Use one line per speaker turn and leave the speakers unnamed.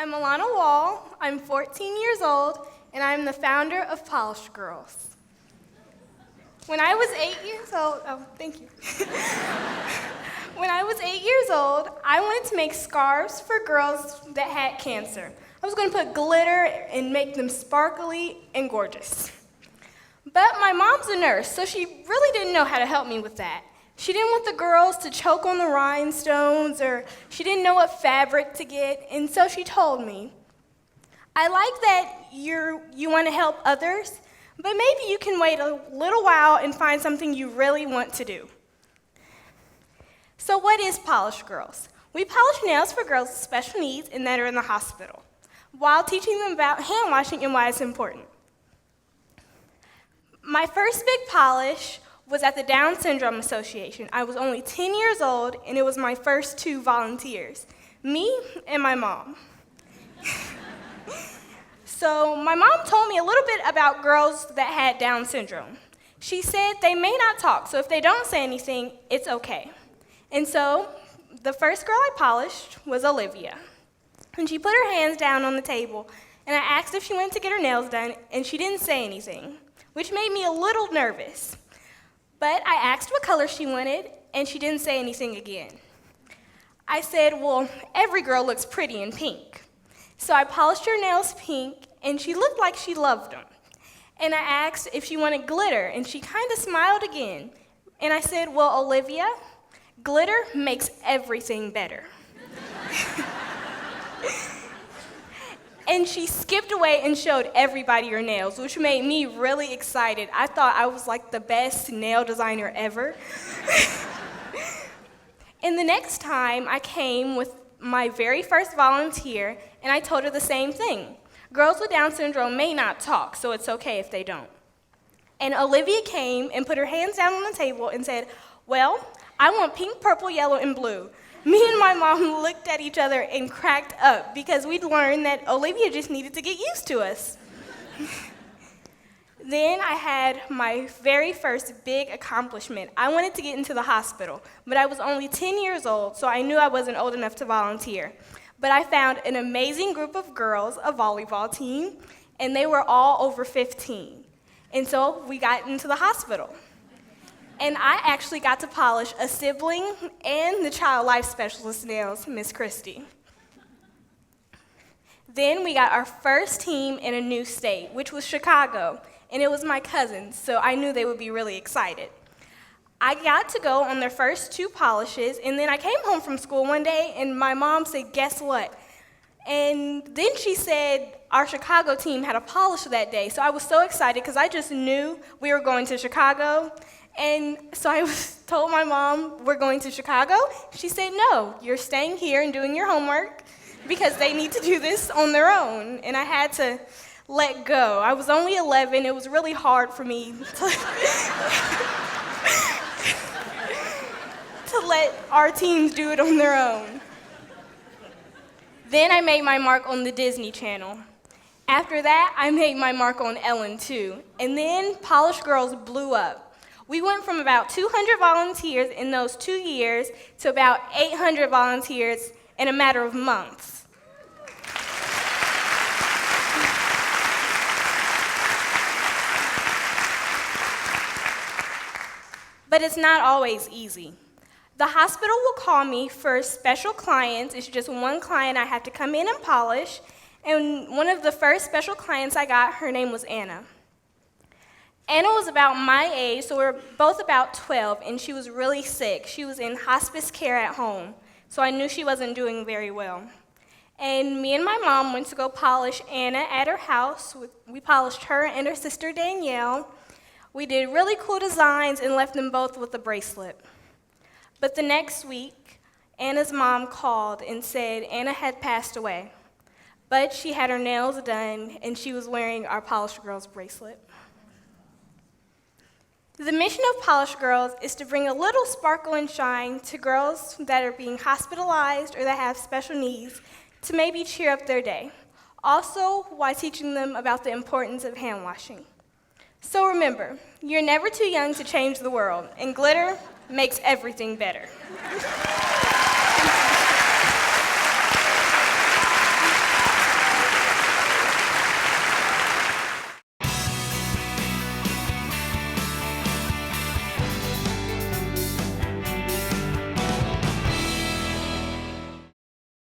I'm Alanna Wall, I'm 14 years old, and I'm the founder of PolishedGirlz. When I was 8 years old, thank you. When I was 8 years old, I wanted to make scarves for girls that had cancer. I was going to put glitter and make them sparkly and gorgeous. But my mom's a nurse, so she really didn't know how to help me with that. She didn't want the girls to choke on the rhinestones, or she didn't know what fabric to get, and so she told me, I like that you want to help others, but maybe you can wait a little while and find something you really want to do. So what is PolishedGirlz? We polish nails for girls with special needs and that are in the hospital, while teaching them about hand washing and why it's important. My first big polish was at the Down Syndrome Association. I was only 10 years old, and it was my first 2 volunteers, me and my mom. So my mom told me a little bit about girls that had Down syndrome. She said they may not talk, so if they don't say anything, it's okay. And so the first girl I polished was Olivia. And she put her hands down on the table, and I asked if she wanted to get her nails done, and she didn't say anything, which made me a little nervous. But I asked what color she wanted, and she didn't say anything again. I said, well, every girl looks pretty in pink. So I polished her nails pink, and she looked like she loved them. And I asked if she wanted glitter, and she kind of smiled again. And I said, well, Olivia, glitter makes everything better. And she skipped away and showed everybody her nails, which made me really excited. I thought I was like the best nail designer ever. And the next time I came with my very first volunteer, and I told her the same thing. Girls with Down syndrome may not talk, so it's okay if they don't. And Olivia came and put her hands down on the table and said, well, I want pink, purple, yellow, and blue. Me and my mom looked at each other and cracked up because we'd learned that Olivia just needed to get used to us. Then I had my very first big accomplishment. I wanted to get into the hospital, but I was only 10 years old, so I knew I wasn't old enough to volunteer. But I found an amazing group of girls, a volleyball team, and they were all over 15. And so we got into the hospital. And I actually got to polish a sibling and the child life specialist nails, Miss Christie. Then we got our first team in a new state, which was Chicago, and it was my cousins, so I knew they would be really excited. I got to go on their first 2 polishes, and then I came home from school one day, and my mom said, guess what? And then she said our Chicago team had a polish that day, so I was so excited because I just knew we were going to Chicago. And so I told my mom, we're going to Chicago. She said, no, you're staying here and doing your homework because they need to do this on their own. And I had to let go. I was only 11. It was really hard for me to let our teams do it on their own. Then I made my mark on the Disney Channel. After that, I made my mark on Ellen too. And then PolishedGirlz blew up. We went from about 200 volunteers in those 2 years to about 800 volunteers in a matter of months. But it's not always easy. The hospital will call me for special clients. It's just one client I have to come in and polish. And one of the first special clients I got, her name was Anna. Anna was about my age, so we were both about 12, and she was really sick. She was in hospice care at home, so I knew she wasn't doing very well. And me and my mom went to go polish Anna at her house. We polished her and her sister Danielle. We did really cool designs and left them both with a bracelet. But the next week, Anna's mom called and said Anna had passed away, but she had her nails done, and she was wearing our PolishedGirlz bracelet. The mission of PolishedGirlz is to bring a little sparkle and shine to girls that are being hospitalized or that have special needs to maybe cheer up their day, also while teaching them about the importance of hand washing. So remember, you're never too young to change the world, and glitter makes everything better.